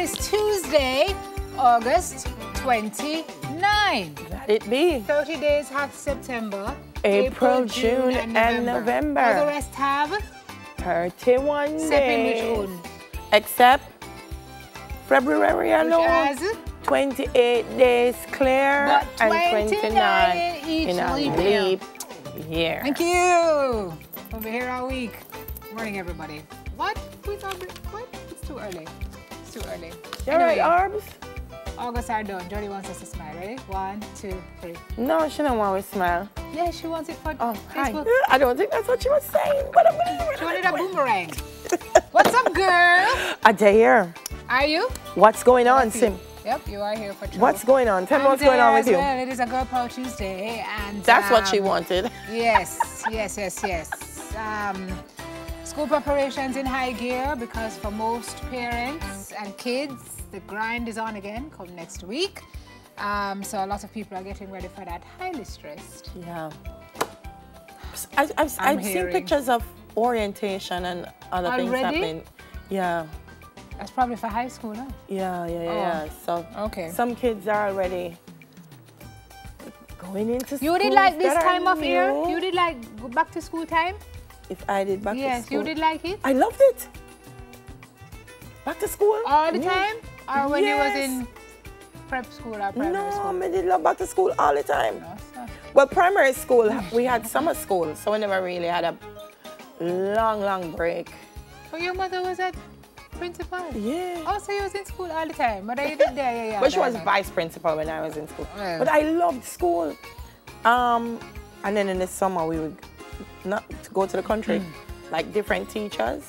is Tuesday, August 29. Let it be. 30 days have September, April, June, and November. All the rest have 31 Except days. in which one? Except February alone. Which has 28 days clear but and 29 in a each leap year. Thank you. We'll be here all week. Morning, everybody. What? What? It's too early. It's too early. You alright, Arbs? August are done. Jody wants us to smile. Ready? 1, 2, 3. No, she don't want to smile. Yeah, she wants it for Facebook. Hi. I don't think that's what she was saying, but I'm going to do it. She wanted a boomerang. What's up, girl? Adair. Are you? What's going on, Sim? Yep, you are here for trouble. What's going on? Tell me what's going on with you. Well, it is a Girl Power Tuesday, and that's what she wanted. Yes. School preparations in high gear because for most parents and kids, the grind is on again come next week. So a lot of people are getting ready for that, highly stressed. Yeah. I've seen pictures of orientation and other things happening. Yeah. That's probably for high school, huh? Yeah. So okay. Some kids are already going into school. You did like this time of year? You did like go back to school time? If I did back to school. Yes, you did like it? I loved it. Back to school. All the time? Or when you was in prep school or primary school? No, I did love back to school all the time. No, well, primary school, we had summer school, so we never really had a long break. So your mother was at principal? Yeah. Oh, so you was in school all the time, but I did there, yeah. But she was vice principal when I was in school. Yeah. But I loved school. And then in the summer we would not go to the country, like different teachers.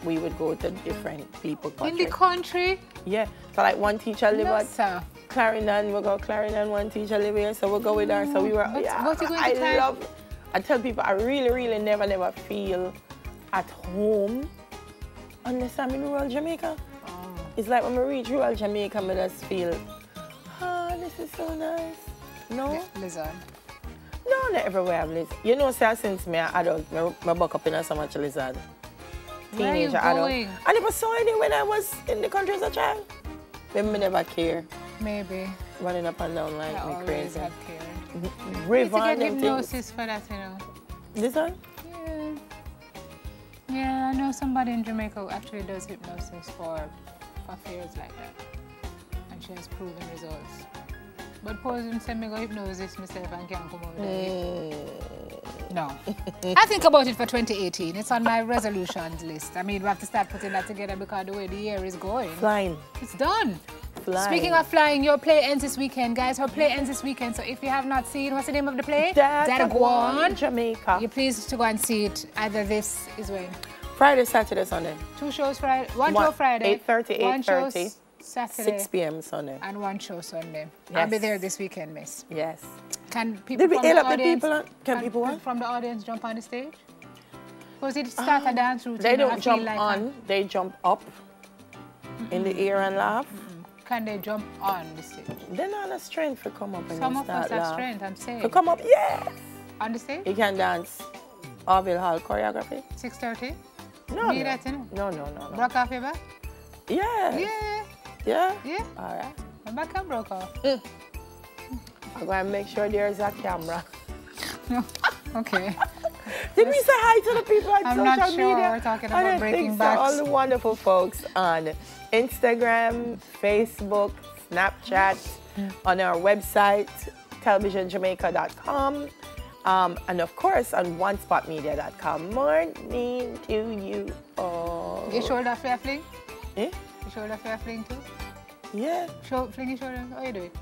We would go to different people's country. In the country? Yeah. So like one teacher lived at Clarendon, we'll go Clarendon, one teacher live here, so we'll go with her. So we were, I tell people I really never feel at home unless I'm in rural Jamaica. Oh. It's like when we reach rural Jamaica, I just feel, this is so nice. No? Lizard. No, not everywhere I'm lizard. You know, since me an adult, I buck up in so much lizard. Teenager, adult. I never saw any when I was in the country as a child. Maybe I never care. Maybe. Running up and down like me crazy. Have cared. River to get and hypnosis for that, you know. This one? Yeah. Yeah, I know somebody in Jamaica who actually does hypnosis for fears like that. And she has proven results. But posing send me go hypnosis myself and can't come over there. No. I think about it for 2018. It's on my resolutions list. I mean, we have to start putting that together because the way the year is going. Flying. It's done. Flying. Speaking of flying, your play ends this weekend, guys. Her play ends this weekend. So if you have not seen, what's the name of the play? Dadaguan, Jamaica. You're pleased to go and see it. Either this is when? Friday, Saturday, Sunday. 2 shows Friday. One show Friday. 8:30, 8:30. Saturday. 6 p.m. Sunday. And 1 show Sunday. Yes. I'll be there this weekend, miss. Yes. Can people from the audience, from the audience jump on the stage? Because it starts a dance routine. They don't jump on, they jump up in the air and laugh. Can they jump on the stage? They're not a strength for come up and some of us laugh. have strength, I'm saying. To come up, yes. On the stage? You can dance Orville Hall choreography. 6:30? No. Broke off your back? Yeah. Yeah? All right. My back can broke off. I'm going to make sure there's a camera. No. Okay. Did we say hi to the people on I'm social not sure. media? We're talking about breaking backs. All the wonderful folks on Instagram, Facebook, Snapchat, on our website, televisionjamaica.com, and of course on onespotmedia.com. Morning to you all. You shoulder flare fling? Eh? You shoulder flare fling too? Yeah. Fling your shoulder. How you do it?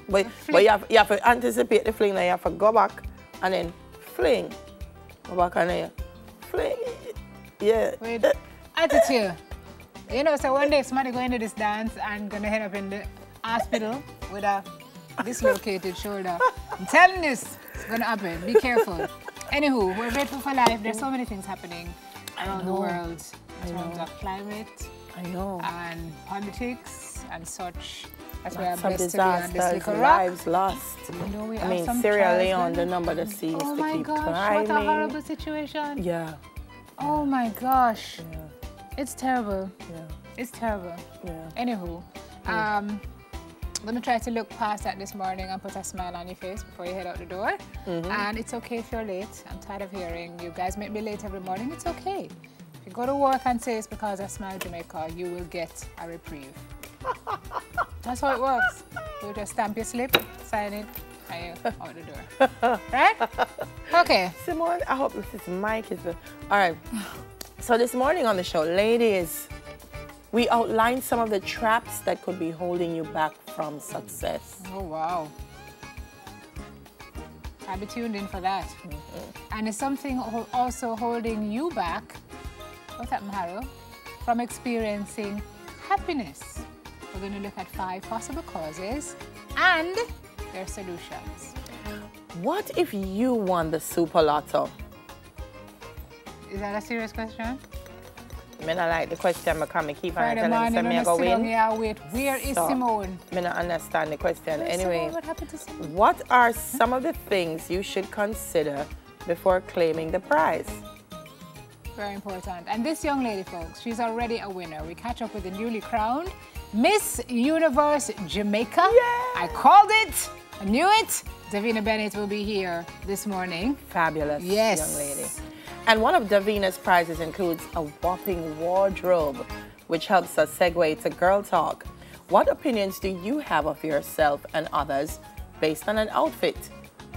But you have to anticipate the fling, then you have to go back and then fling. Go back and then fling. Yeah. Wait. Attitude. You know, so one day somebody going to this dance and gonna end up in the hospital with a dislocated shoulder. I'm telling this, it's gonna happen. Be careful. Anywho, we're grateful for life. There's so many things happening around the world in terms of climate. And politics and such. That's why I'm blessed to be on this little rock. Lives lost. You know, we I mean, Sierra Leone, the number that seems to keep climbing. Oh my gosh, what a horrible situation. Yeah. Oh my gosh. Yeah. It's terrible. Yeah. It's terrible. Yeah. Anywho, I'm going to try to look past that this morning and put a smile on your face before you head out the door. And it's okay if you're late. I'm tired of hearing you guys make me late every morning. It's okay. If you go to work and say it's because I Smile Jamaica, you will get a reprieve. That's how it works. You just stamp your slip, sign it, and you're out the door. Right? Okay. Simone, I hope this mic is good. All right. So this morning on the show, ladies, we outlined some of the traps that could be holding you back from success. Oh, wow. I'll be tuned in for that. And it's something also holding you back, what's that, Maharo? From experiencing happiness. We're going to look at 5 possible causes and their solutions. What if you won the Super Lotto? Is that a serious question? I mean, I like the question because I keep on telling them I go win. Wait, where is Simone? I don't understand the question. Where's anyway, Simone? What happened to Simone? What are some of the things you should consider before claiming the prize? Very important. And this young lady, folks, she's already a winner. We catch up with the newly crowned Miss Universe Jamaica. Yeah. I called it. I knew it. Davina Bennett will be here this morning. Fabulous young lady. And one of Davina's prizes includes a whopping wardrobe, which helps us segue to Girl Talk. What opinions do you have of yourself and others based on an outfit?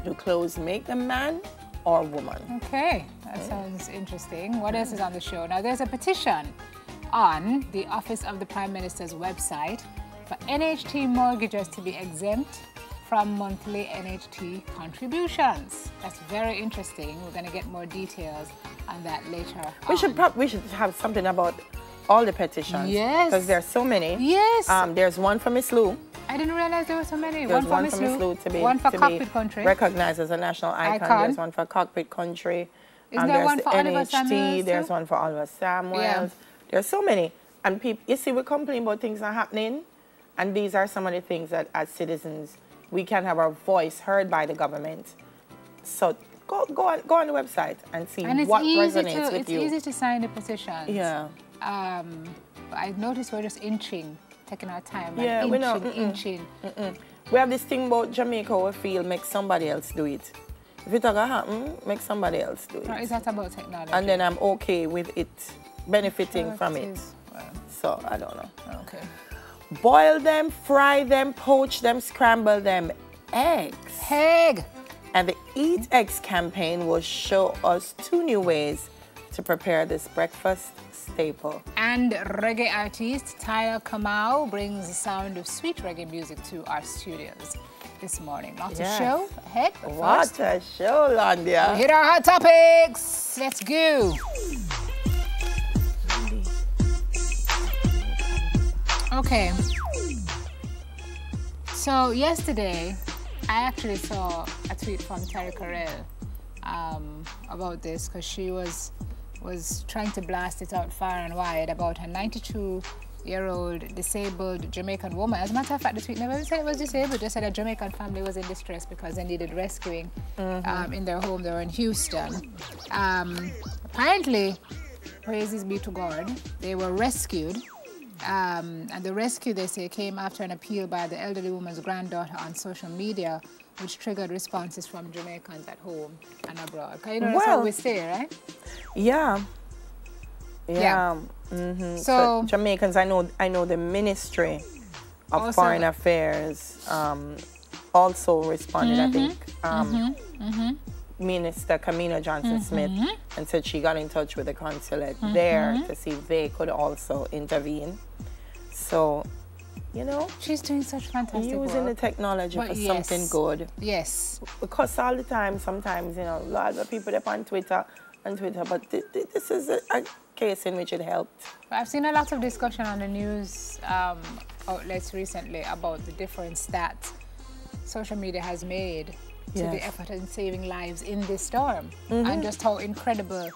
Do clothes make the man or woman? Okay, that sounds interesting. What else is on the show? Now, there's a petition on the Office of the Prime Minister's website for NHT mortgages to be exempt from monthly NHT contributions. That's very interesting. We're going to get more details on that later on. We should have something about all the petitions. Yes. Because there are so many. Yes. There's one for Miss Lou. I didn't realize there were so many. There's one for Miss Lou to be, one for Cockpit Country. Recognized as a national icon. There's one for Cockpit Country. Isn't there one for Oliver Samuels? There's one for Oliver Samuels. Yeah. There's so many. And people, you see, we complain about things not happening. And these are some of the things that as citizens, we can have our voice heard by the government. So go on the website and see what resonates with you. It's easy to sign the petitions. Yeah. I noticed we're just inching, taking our time. Yeah, and we know. Inching. We have this thing about Jamaica, we feel make somebody else do it. If it doesn't happen, make somebody else do it. Or is that about technology? And then I'm okay with it benefiting from it. So I don't know. Okay. Boil them, fry them, poach them, scramble them. Eggs. Egg. And the Eat Eggs campaign will show us 2 new ways to prepare this breakfast staple. And reggae artist Tyler Kamau brings the sound of sweet reggae music to our studios this morning. Lots of show ahead. What a show, Landia. We hit our hot topics. Let's go. Okay. So yesterday, I actually saw a tweet from Terry Carell about this because she was trying to blast it out far and wide about a 92-year-old disabled Jamaican woman. As a matter of fact, the tweet never said it was disabled, just said a Jamaican family was in distress because they needed rescuing in their home. They were in Houston. Apparently, praises be to God, they were rescued. And the rescue, they say, came after an appeal by the elderly woman's granddaughter on social media, which triggered responses from Jamaicans at home and abroad. Because you know that's how we say, right? Yeah. So Jamaicans, I know the Ministry of Foreign Affairs also responded. I think Minister Kamina Johnson-Smith and said she got in touch with the consulate there to see if they could also intervene. So, you know, she's doing such fantastic work. Using the technology for something good. Yes. Because all the time, sometimes, you know, a lot of people up on Twitter, but this is a case in which it helped. I've seen a lot of discussion on the news outlets recently about the difference that social media has made to the effort in saving lives in this storm, and just how incredible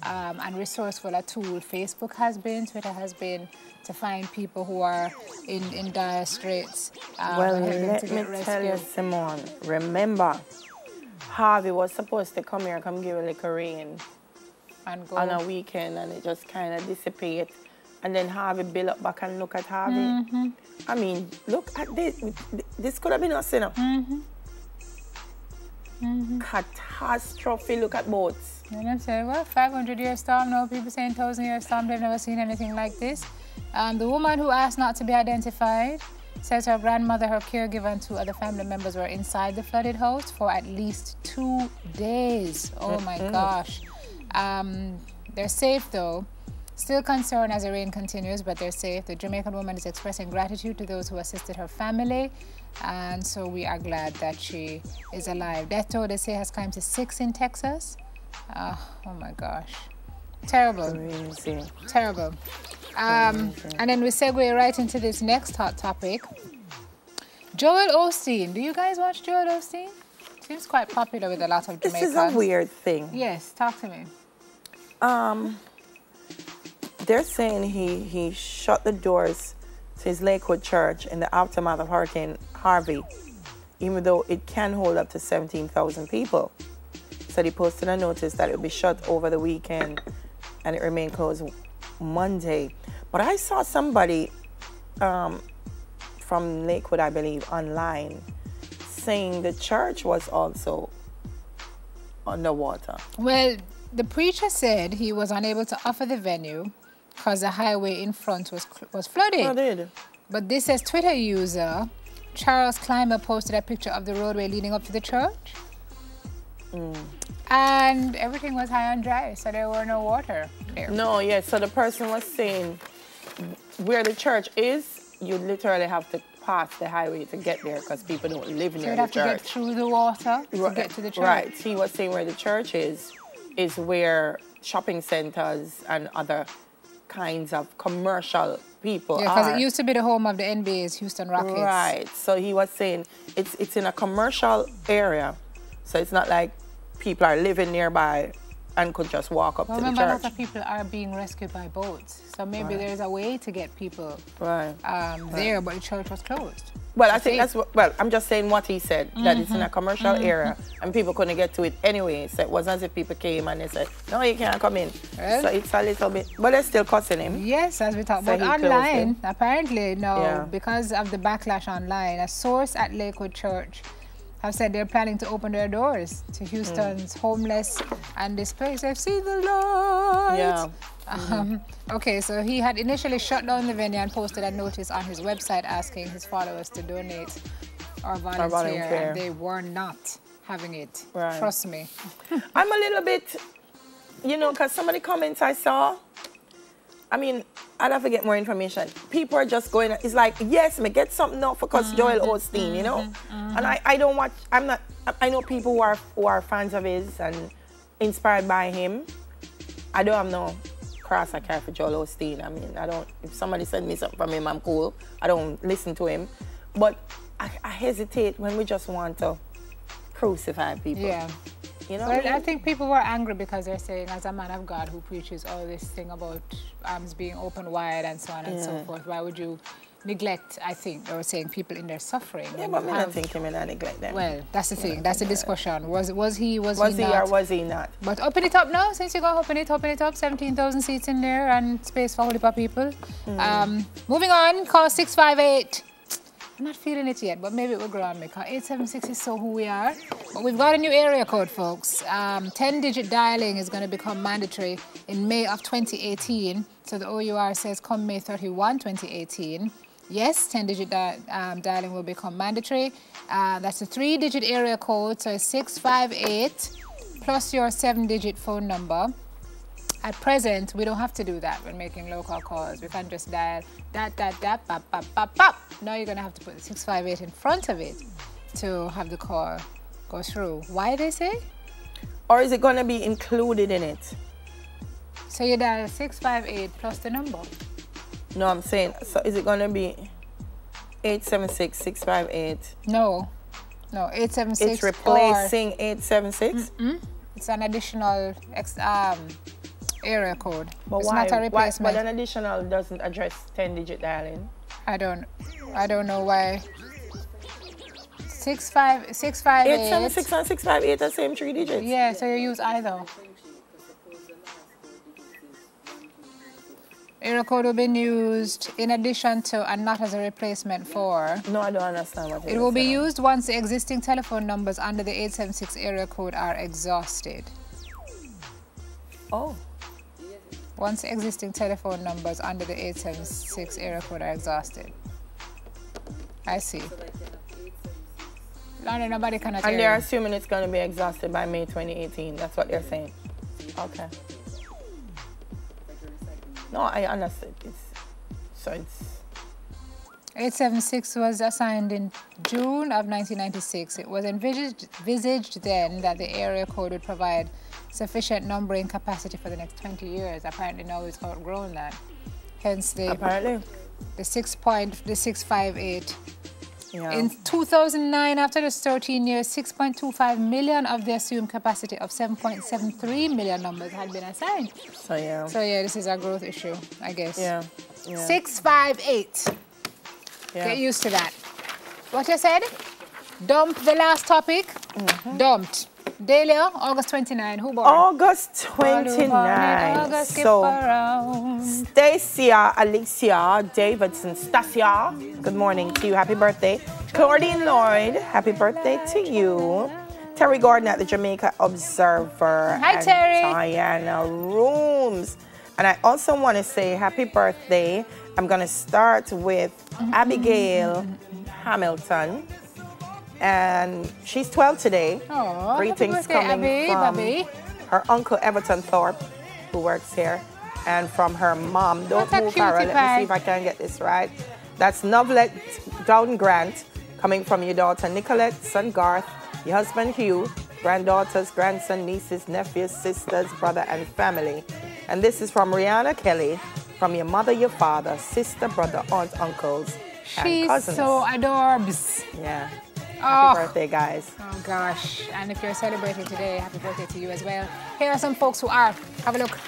and resourceful a tool Facebook has been, Twitter has been, to find people who are in dire straits. Well, let me tell you, Simone, remember, Harvey was supposed to come here, come give a little rain and go on a weekend, and it just kind of dissipated. and then Harvey build up back and look at Harvey. I mean, look at this. This could have been us, you know. Catastrophe, look at boats. You know what I'm saying? Well, 500-year storm, no, people saying 1,000-year storm, they've never seen anything like this. The woman who asked not to be identified says her grandmother, her caregiver, and 2 other family members were inside the flooded house for at least 2 days. Oh my gosh. They're safe though. Still concerned as the rain continues, but they're safe. The Jamaican woman is expressing gratitude to those who assisted her family, and so we are glad that she is alive. Death toll, they say, has climbed to 6 in Texas. Oh my gosh. Terrible. Crazy. Terrible. And then we segue right into this next hot topic. Joel Osteen. Do you guys watch Joel Osteen? Seems quite popular with a lot of Jamaicans. This is a weird thing. Yes, talk to me. They're saying he shut the doors to his Lakewood church in the aftermath of Hurricane Harvey, even though it can hold up to 17,000 people. So they posted a notice that it would be shut over the weekend and it remained closed Monday. But I saw somebody from Lakewood, I believe, online saying the church was also underwater. Well, the preacher said he was unable to offer the venue because the highway in front was flooded. But this says Twitter user Charles Clymer posted a picture of the roadway leading up to the church. And everything was high and dry, so there were no water there. No, yes. So the person was saying where the church is, you literally have to pass the highway to get there because people don't live near the church. So you'd have to get through the water to get to the church. Right. He was saying where the church is where shopping centers and other kinds of commercial people are. Yeah, because it used to be the home of the NBA's Houston Rockets. Right. So he was saying it's in a commercial area, so it's not like people are living nearby and could just walk up to the church. Remember, a lot of people are being rescued by boats, so maybe there's a way to get people there, but the church was closed. Well, I think that's what, well, I'm just saying what he said, that it's in a commercial area and people couldn't get to it anyway. So it wasn't as if people came and they said, no, you can't come in. Well, so it's a little bit, but they're still cussing him. Yes, as we talked about online, apparently, because of the backlash online, a source at Lakewood Church have said they're planning to open their doors to Houston's homeless and displaced. I've seen the light. Yeah. Okay, so he had initially shut down the venue and posted a notice on his website asking his followers to donate or volunteer. And they were not having it. Right. Trust me. I'm a little bit, because some of the comments I saw, I mean, I'd have to get more information. People are just going, it's like, yes, me get something now for because Joel Osteen, And I don't watch, I know people who are fans of his and inspired by him. I don't have no cross I care for Joel Osteen. I mean, if somebody send me something from him, I'm cool. I don't listen to him. But I hesitate when we just want to crucify people. Yeah. I think people were angry because they're saying, as a man of God who preaches all this thing about arms being open wide and so on and so forth, why would you neglect, I think, they were saying, people in their suffering? Yeah, but I don't think he may not neglect them. Well, that's the thing. That's the discussion. Was he not? Or was he not? But open it up now, since you go open it up. 17,000 seats in there and space for whole people. Moving on, call 658. I'm not feeling it yet, but maybe it will grow on me. 876 is so who we are. But we've got a new area code, folks. 10-digit dialing is going to become mandatory in May of 2018. So the OUR says come May 31, 2018. Yes, 10-digit dialing will become mandatory. That's a 3-digit area code, so it's 658 plus your 7-digit phone number. At present, we don't have to do that when making local calls. We can just dial that, pop, pop, pop, pop. Now you're going to have to put the 658 in front of it to have the call go through. Why, they say? Or is it going to be included in it? So you dial 658 plus the number? No, I'm saying, so is it going to be 876-658? No, 876. It's replacing 876? It's an additional area code. But it's why? Not a replacement. But an additional doesn't address 10-digit dialing. I don't know why. 658. 876 and 658 are the same 3 digits. Yeah, so you use either. Area code will be used in addition to and not as a replacement for. No, I don't understand what it will be used once the existing telephone numbers under the 876 area code are exhausted. Oh. Once existing telephone numbers under the 876 area code are exhausted. I see. No, nobody cannot. And they're assuming it's going to be exhausted by May 2018. That's what they're saying. Okay. No, I understand. So it's 876 was assigned in June of 1996. It was envisaged then that the area code would provide sufficient numbering capacity for the next 20 years. Apparently now it's outgrown that. Hence the 658. Yeah. In 2009, after those 13 years, 6.25 million of the assumed capacity of 7.73 million numbers had been assigned. So yeah, this is a growth issue, I guess. Yeah. 658. Yeah. Get used to that. What you said? Dump the last topic. Dumped. Delia, August 29. Who born? August 29. So, Stacia, Alicia, Davidson, Stacia, good morning to you. Happy birthday. Claudine Lloyd, happy birthday to you. Terry Gordon at the Jamaica Observer. Hi, Terry. Diana Rooms. And I also want to say happy birthday. I'm going to start with Abigail Hamilton. And she's 12 today. Oh, greetings coming from her uncle Everton Thorpe, who works here, and from her mom. Don't move, Carol. Let me see if I can get this right. That's Novelette Dowden Grant, coming from your daughter Nicolette, son Garth, your husband Hugh, granddaughters, grandson, nieces, nephews, sisters, brother, and family. And this is from Rihanna Kelly, from your mother, your father, sister, brother, aunt, uncles, and cousins. She's so adorable. Yeah. Happy birthday, guys. Oh, gosh. And if you're celebrating today, happy birthday to you as well. Here are some folks who are. Have a look.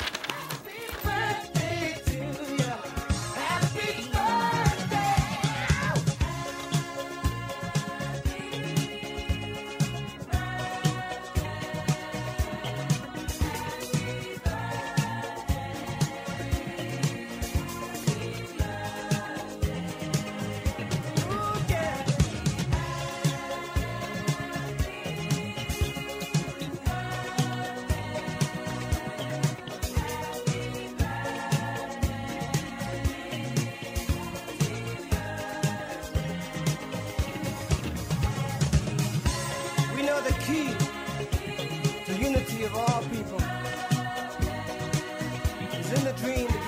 The key to unity of all people is in the dream.